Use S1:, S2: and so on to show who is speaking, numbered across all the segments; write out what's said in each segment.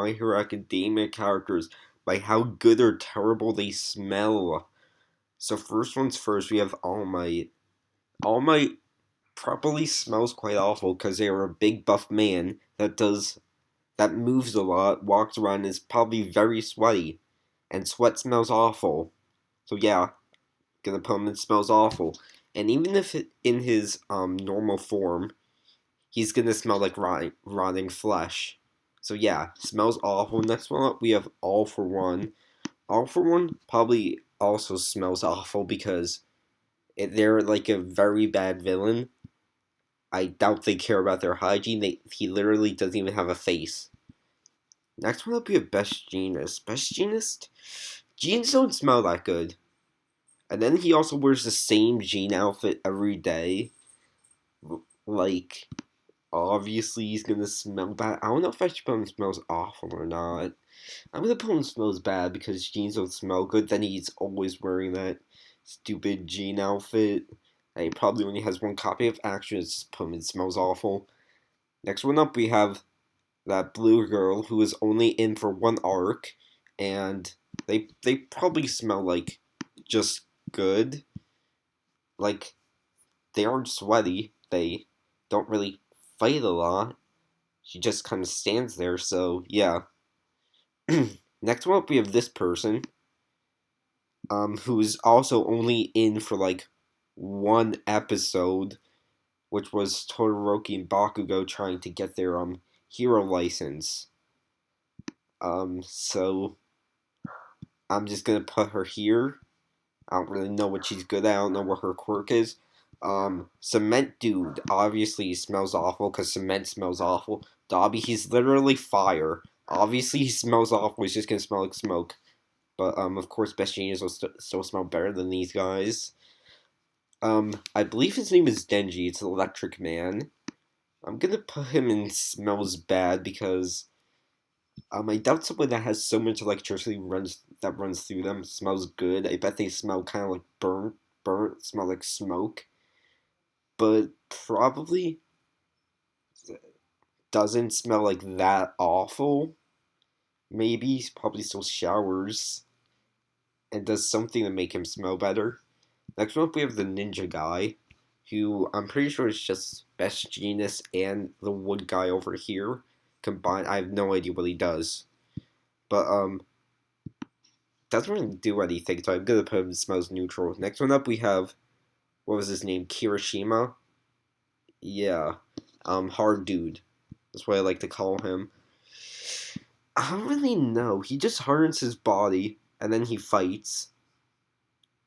S1: My Hero Academia characters by how good or terrible they smell. So first one's first, we have All Might. All Might probably smells quite awful because they are a big buff man that moves a lot, walks around, and is probably very sweaty, and sweat smells awful. So yeah, gonna put him in smells awful. And even if in his normal form, he's gonna smell like rotting flesh. So yeah, smells awful. Next one up, we have All for One. All for One probably also smells awful because they're like a very bad villain. I doubt they care about their hygiene. He literally doesn't even have a face. Next one up, we have Best Jeanist. Best Jeanist? Jeans don't smell that good. And then he also wears the same jean outfit every day. Like, obviously he's gonna smell bad. I don't know if I should put him smells awful or not. I'm gonna put him smells bad because jeans don't smell good. Then he's always wearing that stupid jean outfit. And he probably only has one copy of Action. It's just put him in smells awful. Next one up, we have that blue girl who is only in for one arc, and they probably smell like just good. Like they aren't sweaty. They don't really fight a lot. She just kind of stands there. So yeah. Next one up, we have this person, who's also only in for like one episode, which was Todoroki and Bakugo trying to get their hero license. So I'm just gonna put her here. I don't really know what she's good at. I don't know what her quirk is. Cement Dude obviously smells awful because cement smells awful. Dobby, he's literally fire. Obviously, he smells awful. He's just gonna smell like smoke. But of course, Best Genius will still smell better than these guys. I believe his name is Denji. It's Electric Man. I'm gonna put him in smells bad because I doubt someone that has so much electricity runs through them smells good. I bet they smell kind of like burnt, smell like smoke, but probably doesn't smell like that awful. Maybe he probably still showers and does something to make him smell better. Next one up, we have the ninja guy, who I'm pretty sure is just Best Genius and the wood guy over here combined. I have no idea what he does, but doesn't really do anything. So I'm gonna put him in smells neutral. Next one up, we have what was his name? Kirishima. Yeah, hard dude. That's what I like to call him. I don't really know. He just hardens his body and then he fights.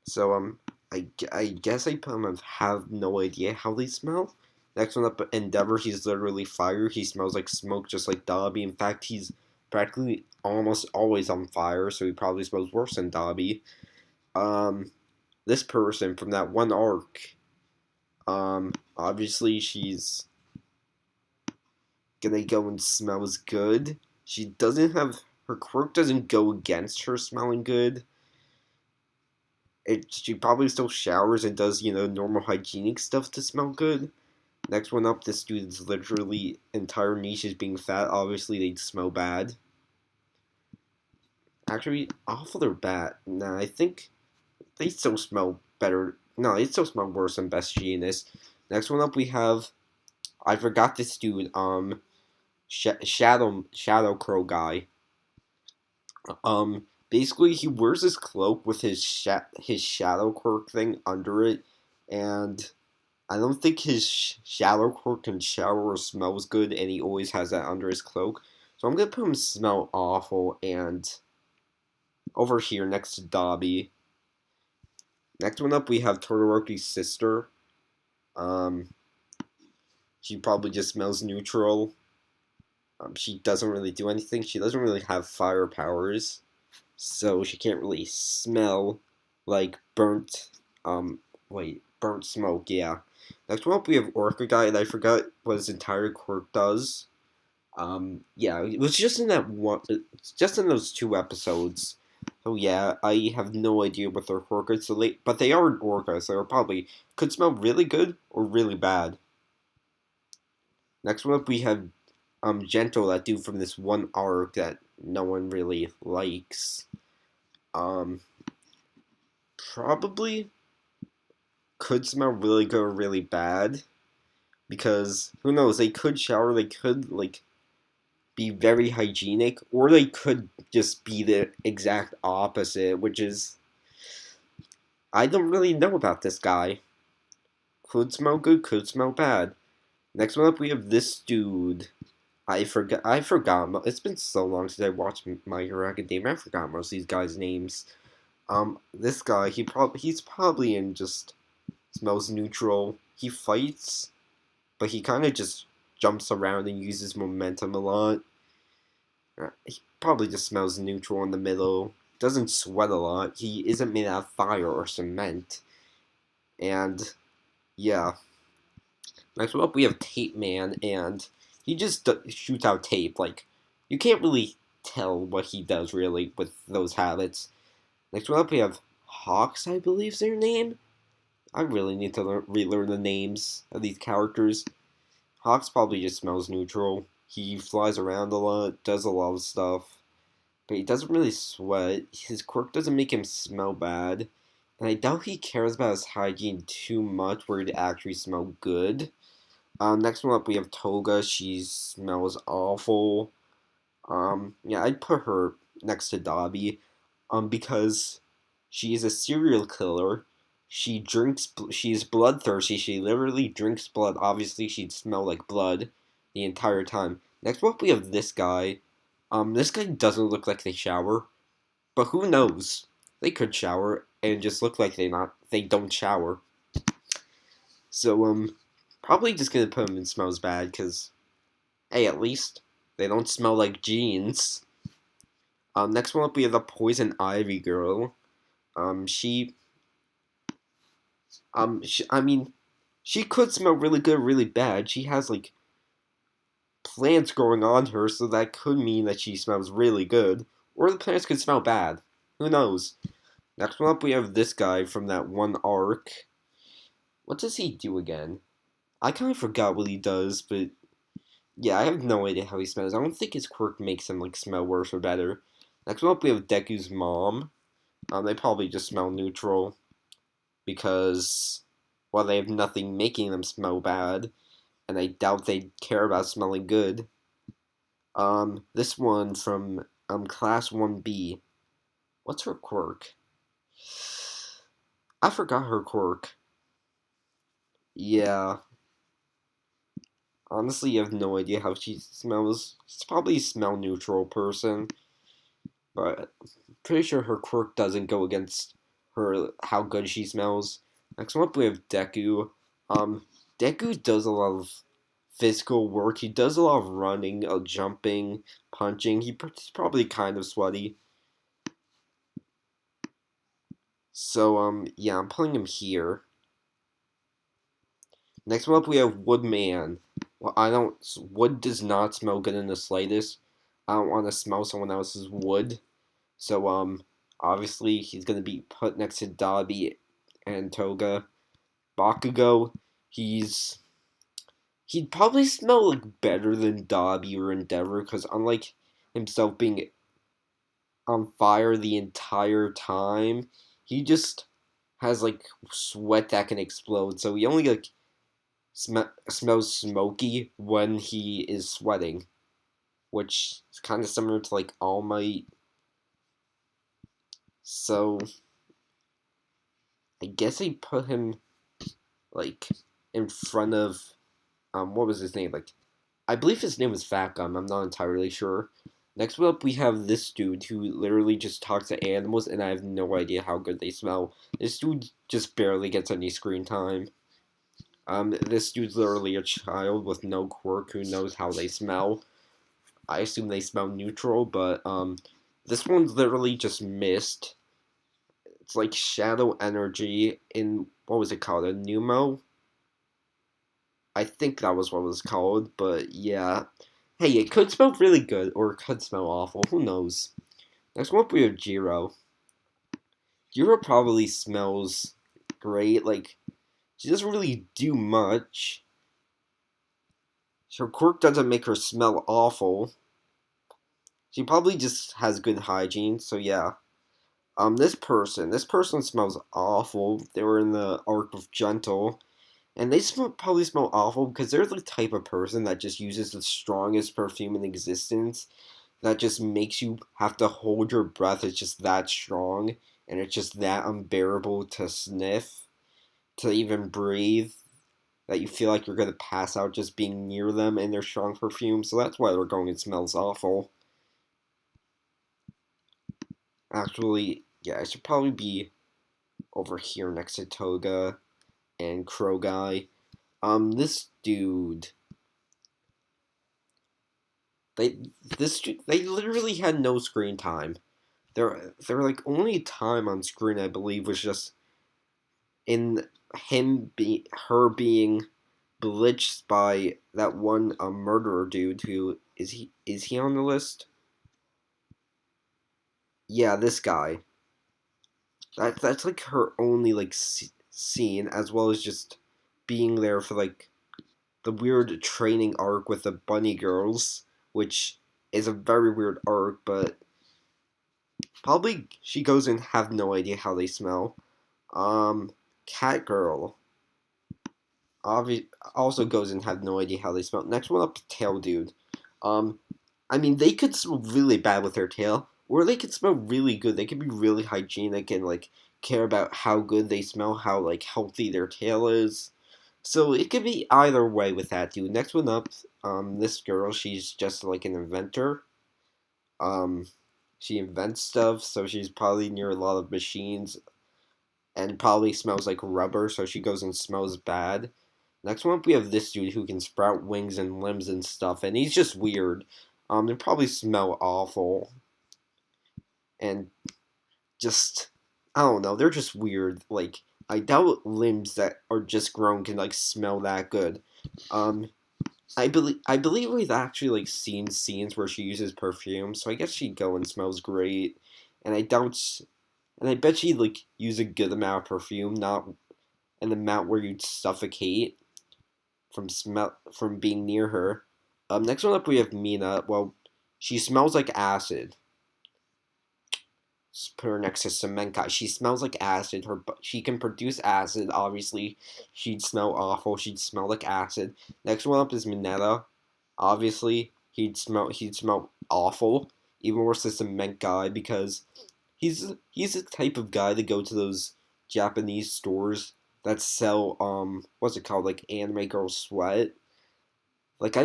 S1: So I guess I put him. I have no idea how they smell. Next one up, Endeavor. He's literally fire. He smells like smoke, just like Dobby. In fact, he's practically almost always on fire, so he probably smells worse than Dobby. This person from that one arc. Obviously she's gonna go and smells good. She doesn't have her quirk doesn't go against her smelling good. She probably still showers and does, normal hygienic stuff to smell good. Next one up, this dude's literally entire niche is being fat. Obviously, they'd smell bad. Actually, awful or bad? Nah, I think they still smell better. No, they still smell worse than Best Jeanist. Next one up, we have I forgot this dude. Shadow Crow guy. Basically, he wears his cloak with his shadow quirk thing under it, and I don't think his shadow quirk can shower or smells good, and he always has that under his cloak. So I'm gonna put him smell awful, and over here next to Dobby. Next one up, we have Todoroki's sister. Um, she probably just smells neutral. She doesn't really do anything. She doesn't really have fire powers, so she can't really smell like burnt smoke. Yeah. Next one up, we have Orca guy, and I forgot what his entire quirk does. Yeah, it was just in that one, just in those two episodes. So yeah, I have no idea what their quirk is. But they are orcas, so they probably could smell really good or really bad. Next one up, we have Gentle, that dude from this one arc that no one really likes. Um, Probably could smell really good or really bad because who knows? They could shower. They could like be very hygienic, or they could just be the exact opposite, which is I don't really know about this guy. Could smell good, could smell bad. Next one up, we have this dude. I forgot. It's been so long since I watched My Hero Academia. I forgot most of these guys' names. This guy, he's probably in just smells neutral. He fights, but he kind of just jumps around and uses momentum a lot. He probably just smells neutral in the middle. Doesn't sweat a lot. He isn't made out of fire or cement. And yeah. Next up, we have Tape Man, and he just shoots out tape. Like, you can't really tell what he does, really, with those habits. Next one up, we have Hawks, I believe is their name. I really need to relearn the names of these characters. Hawks probably just smells neutral. He flies around a lot, does a lot of stuff, but he doesn't really sweat. His quirk doesn't make him smell bad, and I doubt he cares about his hygiene too much where he'd actually smell good. Next one up, we have Toga. She smells awful. Yeah, I'd put her next to Dobby, because she is a serial killer. She's bloodthirsty. She literally drinks blood. Obviously, she'd smell like blood the entire time. Next up, we have this guy. This guy doesn't look like they shower, but who knows? They could shower and just look like they don't shower. So, probably just gonna put them in smells bad, because, hey, at least they don't smell like jeans. Next one up, we have the Poison Ivy girl. Um, she, I mean, she could smell really good, really bad. She has, like, plants growing on her, so that could mean that she smells really good. Or the plants could smell bad. Who knows? Next one up, we have this guy from that one arc. What does he do again? I kind of forgot what he does, but yeah, I have no idea how he smells. I don't think his quirk makes him like smell worse or better. Next one up, we have Deku's mom. They probably just smell neutral because, well, they have nothing making them smell bad, and I doubt they care about smelling good. This one from Class 1B. What's her quirk? I forgot her quirk. Yeah, honestly, you have no idea how she smells. She's probably a smell neutral person, but pretty sure her quirk doesn't go against her how good she smells. Next one up, we have Deku. Deku does a lot of physical work. He does a lot of running, jumping, punching. He's probably kind of sweaty. So yeah, I'm putting him here. Next one up, we have Woodman. Well, wood does not smell good in the slightest. I don't want to smell someone else's wood. So, obviously he's gonna be put next to Dobby and Toga. Bakugo, he'd probably smell like better than Dobby or Endeavor, because unlike himself being on fire the entire time, he just has like sweat that can explode. So he only like smells smoky when he is sweating, which is kind of similar to like All Might. So I guess I put him like in front of what was his name? Like, I believe his name was Fat Gum. I'm not entirely sure. Next up, we have this dude who literally just talks to animals, and I have no idea how good they smell. This dude just barely gets any screen time. This dude's literally a child with no quirk who knows how they smell. I assume they smell neutral, but this one's literally just mist. It's like shadow energy in, what was it called? A pneumo? I think that was what it was called, but yeah. Hey, it could smell really good, or it could smell awful. Who knows? Next one up, we have Jiro. Jiro probably smells great. Like, she doesn't really do much. Her quirk doesn't make her smell awful. She probably just has good hygiene, so yeah. This person smells awful. They were in the arc of Gentle, and probably smell awful because they're the type of person that just uses the strongest perfume in existence. That just makes you have to hold your breath. It's just that strong, and it's just that unbearable to sniff, to even breathe. That you feel like you're gonna pass out just being near them and their strong perfume. So that's why they're going. It smells awful. Actually, yeah, I should probably be over here next to Toga and Crow Guy. This dude, they they literally had no screen time. Their like only time on screen, I believe, was just in her being blitzed by that one murderer dude. Who is he on the list? Yeah, this guy. That's like her only like scene, as well as just being there for like the weird training arc with the bunny girls, which is a very weird arc, but probably she goes and have no idea how they smell. Um, Cat Girl also goes and have no idea how they smell. Next one up, Tail Dude. Um, I mean, they could smell really bad with their tail, or they could smell really good. They could be really hygienic and like care about how good they smell, how like healthy their tail is. So it could be either way with that dude. Next one up, this girl, she's just like an inventor. Um, she invents stuff, so she's probably near a lot of machines and probably smells like rubber, so she goes and smells bad. Next one up, we have this dude who can sprout wings and limbs and stuff, and he's just weird. They probably smell awful, and just I don't know, they're just weird. Like I doubt limbs that are just grown can like smell that good. Um, I believe we've actually like seen scenes where she uses perfume, so I guess she'd go and smells great. And I doubt, and I bet she'd like use a good amount of perfume, not an amount where you'd suffocate from being near her. Next one up we have Mina. Well, she smells like acid. Let's put her next to Cement Guy. She smells like acid. She can produce acid. Obviously, she'd smell awful. She'd smell like acid. Next one up is Mineta. Obviously, he'd smell awful. Even worse than Cement Guy because he's the type of guy to go to those Japanese stores that sell what's it called, like anime girl sweat. Like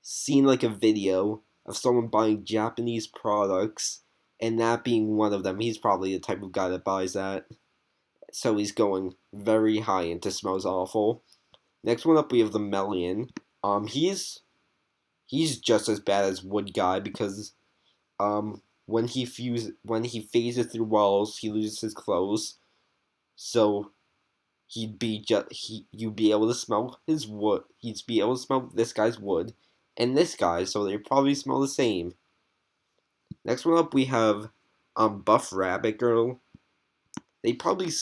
S1: seen like a video of someone buying Japanese products and that being one of them. He's probably the type of guy that buys that. So he's going very high into smells awful. Next one up we have the Melian. He's just as bad as Wood Guy because when he phases through walls, he loses his clothes. So you'd be able to smell his wood. He'd be able to smell this guy's wood and this guy, so they probably smell the same. Next one up, we have Buff Rabbit Girl. They probably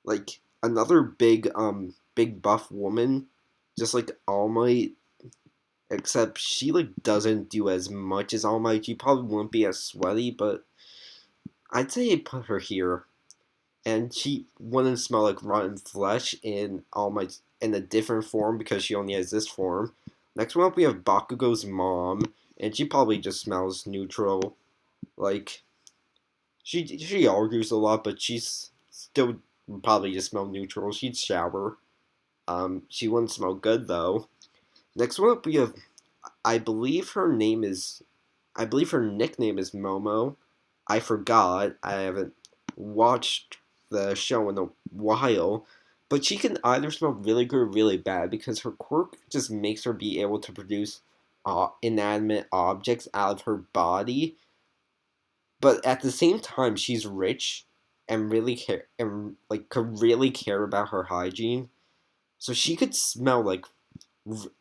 S1: like another big buff woman, just like All Might, except she like doesn't do as much as All Might. She probably won't be as sweaty, but I'd say I'd put her here. And she wouldn't smell like rotten flesh in a different form because she only has this form. Next one up, we have Bakugo's mom, and she probably just smells neutral. Like she argues a lot, but she's still probably just smell neutral. She'd shower. She wouldn't smell good though. Next one up, we have I believe her name is I believe her nickname is Momo. I forgot. I haven't watched the show in a while, but she can either smell really good or really bad because her quirk just makes her be able to produce inanimate objects out of her body. But at the same time, she's rich and really care and like could really care about her hygiene, so she could smell like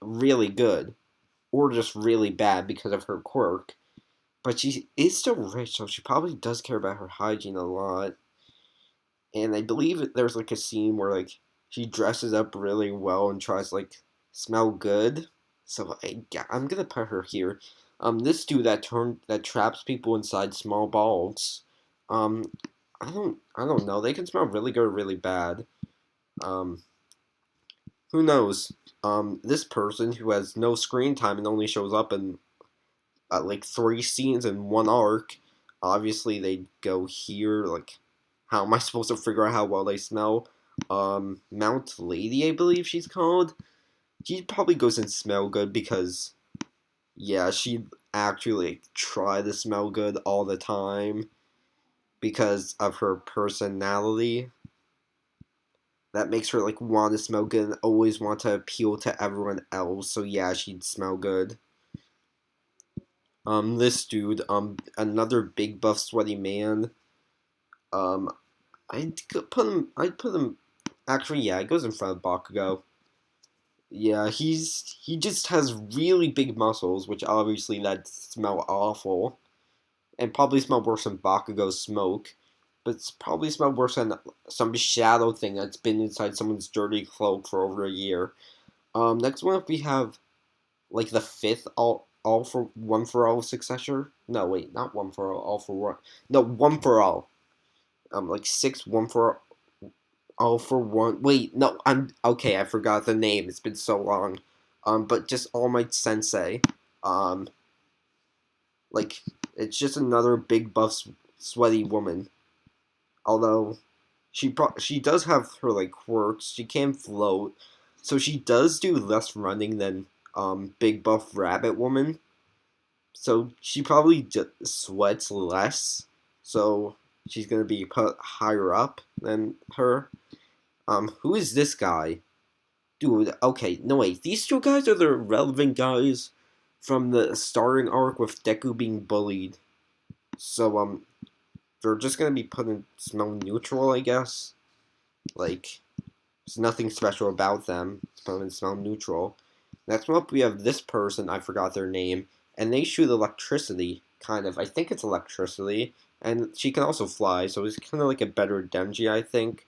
S1: really good or just really bad because of her quirk. But she is still rich, so she probably does care about her hygiene a lot. And I believe there's like a scene where like she dresses up really well and tries to like smell good. So I'm gonna put her here. This dude that traps people inside small balls. Um, I don't know. They can smell really good or really bad. Um, who knows? This person who has no screen time and only shows up in like 3 scenes in one arc. Obviously, they go here. Like, how am I supposed to figure out how well they smell? Mount Lady, I believe she's called. She probably goes in smell good because, yeah, she actually like, try to smell good all the time because of her personality. That makes her like want to smell good and always want to appeal to everyone else. So yeah, she'd smell good. This dude, another big buff sweaty man. Um, I'd put him. Actually, yeah, it goes in front of Bakugo. Yeah, he just has really big muscles, which obviously that smell awful, and probably smell worse than Bakugo's smoke. But it's probably smell worse than some shadow thing that's been inside someone's dirty cloak for over a year. Next one up we have like the fifth all for one for all successor. No, wait, not one for all for one. No, one for all. Like six one for all for one. Wait, no, I'm okay. I forgot the name. It's been so long. But just All Might Sensei. Um, like it's just another big buff sweaty woman. Although she does have her like quirks. She can float, so she does do less running than big buff rabbit woman. So she probably sweats less. So she's gonna be put higher up than her. Who is this guy? Dude, okay, no wait, these two guys are the relevant guys from the starting arc with Deku being bullied. So, they're just gonna be put in smell neutral, I guess. Like, there's nothing special about them. Put them in smell neutral. Next one up, we have this person, I forgot their name, and they shoot electricity, kind of. I think it's electricity, and she can also fly, so it's kind of like a better Denji, I think.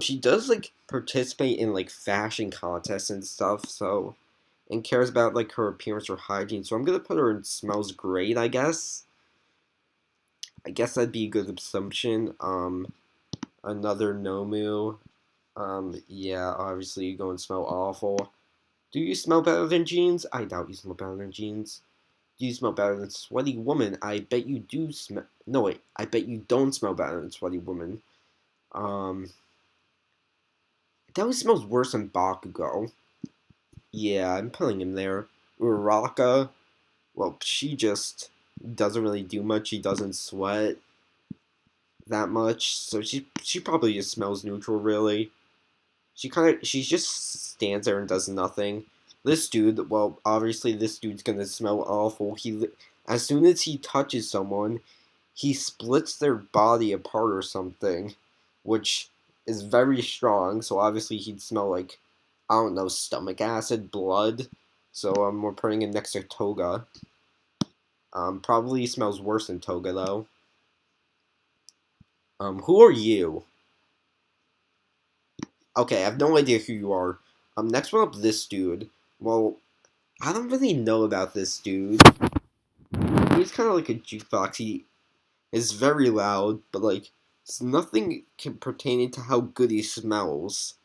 S1: She does like participate in like fashion contests and stuff, so and cares about like her appearance or hygiene. So I'm gonna put her in smells great, I guess. I guess that'd be a good assumption. Another Nomu. Yeah, obviously you go and smell awful. Do you smell better than jeans? I doubt you smell better than jeans. Do you smell better than sweaty woman? I bet you do smell. No wait, I bet you don't smell better than sweaty woman. Um, that smells worse than Bakugo. Yeah, I'm putting him there. Uraraka, well, she just doesn't really do much. She doesn't sweat that much, so she probably just smells neutral. Really, she just stands there and does nothing. This dude, well, obviously this dude's gonna smell awful. As soon as he touches someone, he splits their body apart or something, which is very strong. So obviously he'd smell like, I don't know, stomach acid, blood. So we're putting him next to Toga. Probably smells worse than Toga though. Who are you? Okay, I have no idea who you are. Next one up, this dude. Well, I don't really know about this dude. He's kind of like a jukebox. He is very loud, but like, it's nothing pertaining to how good he smells.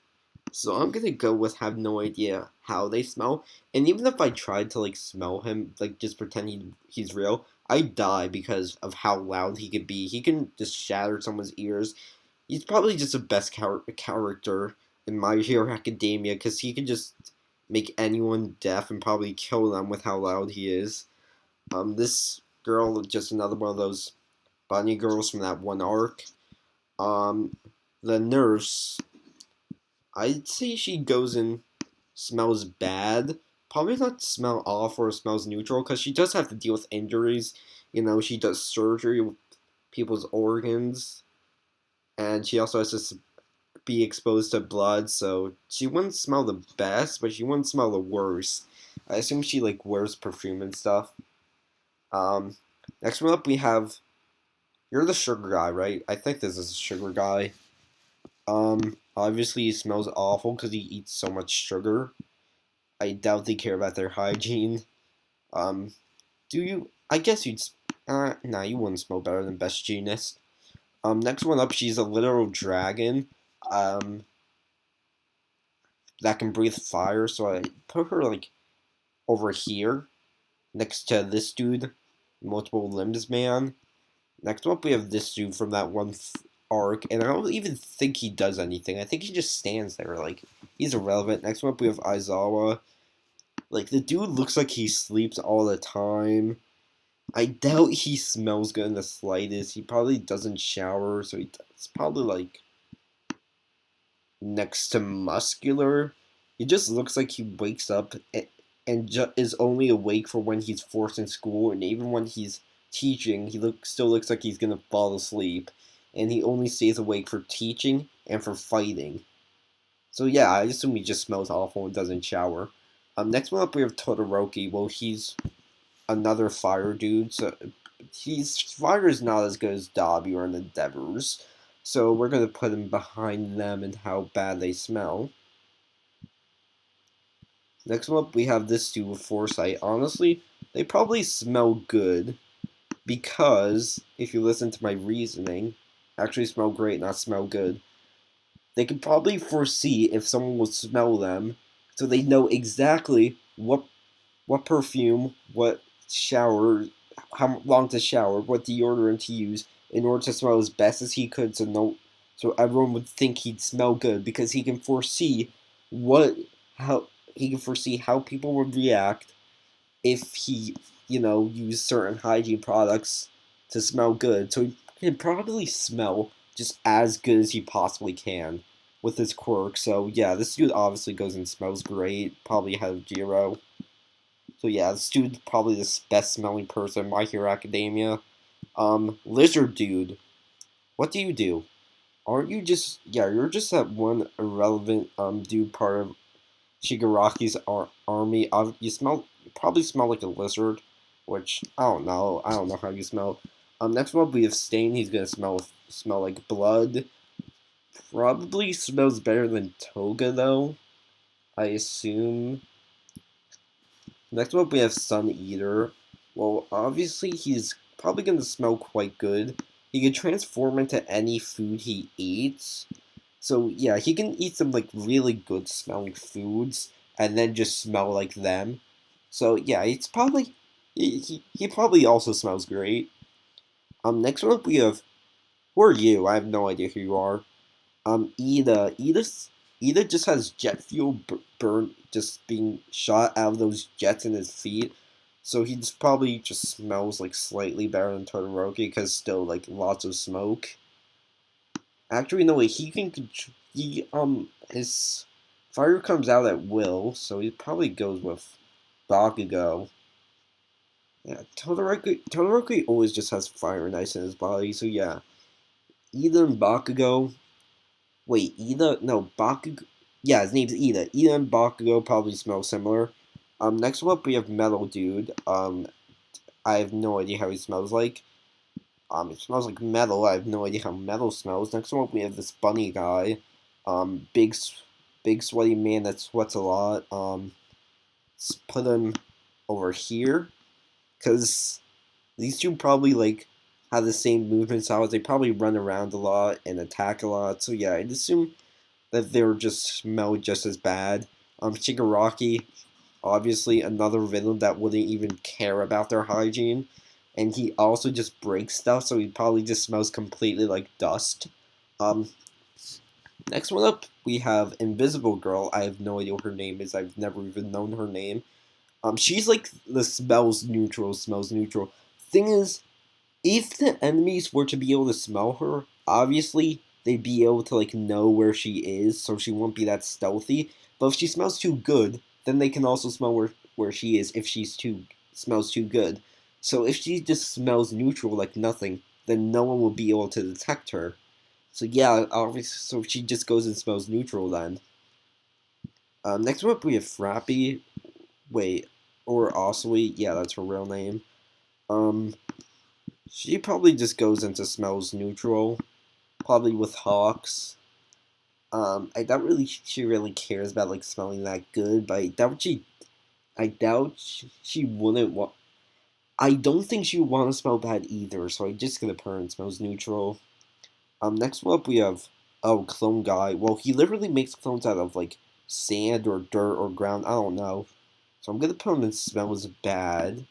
S1: So I'm gonna go with have no idea how they smell. And even if I tried to like smell him, like just pretend he's real, I'd die because of how loud he could be. He can just shatter someone's ears. He's probably just the best character in My Hero Academia because he can just make anyone deaf and probably kill them with how loud he is. This girl, just another one of those bunny girls from that one arc. Um, the nurse, I'd say she goes in smells bad. Probably not smell awful or smells neutral because she does have to deal with injuries. You know, she does surgery with people's organs, and she also has to be exposed to blood, so she wouldn't smell the best, but she wouldn't smell the worst. I assume she like wears perfume and stuff. Um, Next one up we have you're the sugar guy, right? I think this is a sugar guy. Obviously he smells awful because he eats so much sugar. I doubt they care about their hygiene. Um, do you? I guess you'd. Nah, you wouldn't smell better than Best Jeanist. Next one up, she's a literal dragon. Um, that can breathe fire. So I put her like over here, next to this dude, multiple limbs man. Next up, we have this dude from that one arc, and I don't even think he does anything. I think he just stands there, like he's irrelevant. Next up, we have Aizawa. Like the dude looks like he sleeps all the time. I doubt he smells good in the slightest. He probably doesn't shower, so it's probably like next to muscular. He just looks like he wakes up and is only awake for when he's forced in school, and even when he's teaching, he still looks like he's gonna fall asleep, and he only stays awake for teaching and for fighting. So yeah, I assume he just smells awful and doesn't shower. Next one up we have Todoroki. Well, he's another fire dude, so fire is not as good as Dobby or an Endeavors. So we're gonna put him behind them and how bad they smell. Next one up, we have this dude with Foresight. Honestly, they probably smell good because if you listen to my reasoning, actually smell great, not smell good. They could probably foresee if someone would smell them, so they know exactly what perfume, what shower, how long to shower, what deodorant to use in order to smell as best as he could, so everyone would think he'd smell good because he can foresee what how he can foresee how people would react if he used certain hygiene products to smell good. So he can probably smell just as good as he possibly can with his quirk. So yeah, this dude obviously goes and smells great. Probably has Jiro. So yeah, this dude's probably the best smelling person in My Hero Academia. Lizard dude, what do you do? Aren't you just you're just that one irrelevant dude part of Shigaraki's army. You probably smell like a lizard, which I don't know. I don't know how you smell. Next one we have Stain. He's gonna smell like blood. Probably smells better than Toga though. I assume. Next up, we have Sun Eater. Well, obviously, he's probably going to smell quite good. He can transform into any food he eats. So, yeah, he can eat some, like, really good smelling foods and then just smell like them. So, yeah, it's probably. He probably also smells great. Next up, we have. Who are you? I have no idea who you are. Ida. Ida just has jet fuel burn, just being shot out of those jets in his feet. So he just probably just smells like slightly better than Todoroki because still like lots of smoke. Actually, no way. His fire comes out at will, so he probably goes with Bakugo. Yeah, Todoroki always just has fire and ice in his body, so yeah. Ida and Bakugo. Wait, Ida? No, Bakugo. Yeah, his name's Ida. Ida and Bakugo probably smell similar. Next one up we have Metal Dude. I have no idea how he smells like. It smells like metal. I have no idea how metal smells. Next one up we have this bunny guy. Big, big sweaty man that sweats a lot. Let's put him over here, cause these two probably like have the same movement styles. They probably run around a lot and attack a lot. So yeah, I'd assume that they were just smell just as bad. Shigaraki, obviously another villain that wouldn't even care about their hygiene, and he also just breaks stuff, so he probably just smells completely like dust. Um, Next one up, we have Invisible Girl. I have no idea what her name is. I've never even known her name. She's like the smells neutral. Thing is, if the enemies were to be able to smell her, obviously they'd be able to like know where she is, so she won't be that stealthy. But if she smells too good, then they can also smell where she is if she's too smells too good. So if she just smells neutral like nothing, then no one will be able to detect her. So yeah, obviously, so she just goes and smells neutral then. Next up we have Frappy. Wait, or Oswey. Yeah, that's her real name. Um, she probably just goes into smells neutral, probably with Hawks. I doubt really she really cares about like smelling that good, but I doubt she wouldn't want. I don't think she would want to smell bad either, so I'm just gonna put her in smells neutral. Next up we have clone guy. Well, he literally makes clones out of like sand or dirt or ground. I don't know. So I'm gonna put him in smells bad.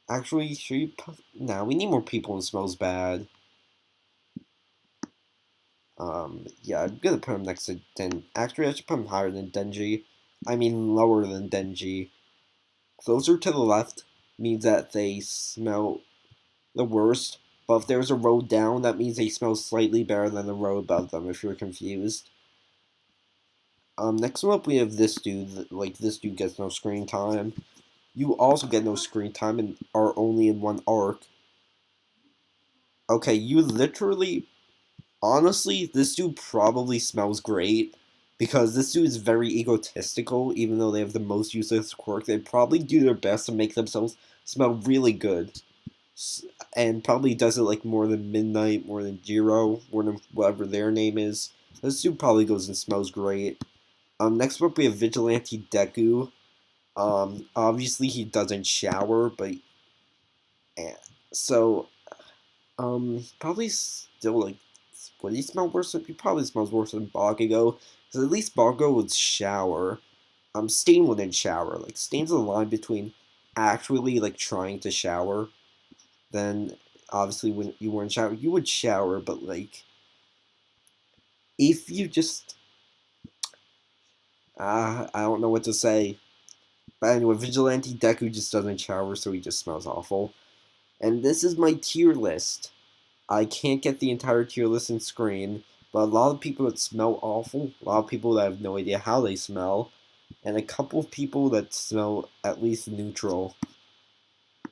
S1: Actually, should you put? Nah, we need more people in smells bad. Yeah, I'm gonna put him next to Den. Actually, I should put him higher than Denji. I mean, lower than Denji. Closer to the left means that they smell the worst, but if there's a row down, that means they smell slightly better than the row above them, if you're confused. Next one up, we have this dude. Like, this dude gets no screen time. You also get no screen time and are only in one arc. Okay, you literally. Honestly, this dude probably smells great. Because this dude is very egotistical, even though they have the most useless quirk. They probably do their best to make themselves smell really good. And probably does it like more than Midnight, more than Jiro, more than whatever their name is. This dude probably goes and smells great. Next up we have Vigilante Deku. Obviously he doesn't shower, but eh, so probably still like would he smell worse? He probably smells worse than Bakugo, because at least Bakugo would shower. Stain wouldn't shower. Like Stain's a line between actually like trying to shower, then obviously when you weren't shower, you would shower, but like if you just I don't know what to say. But anyway, Vigilante Deku just doesn't shower, so he just smells awful. And this is my tier list. I can't get the entire tier list in screen, but a lot of people that smell awful, a lot of people that have no idea how they smell, and a couple of people that smell at least neutral.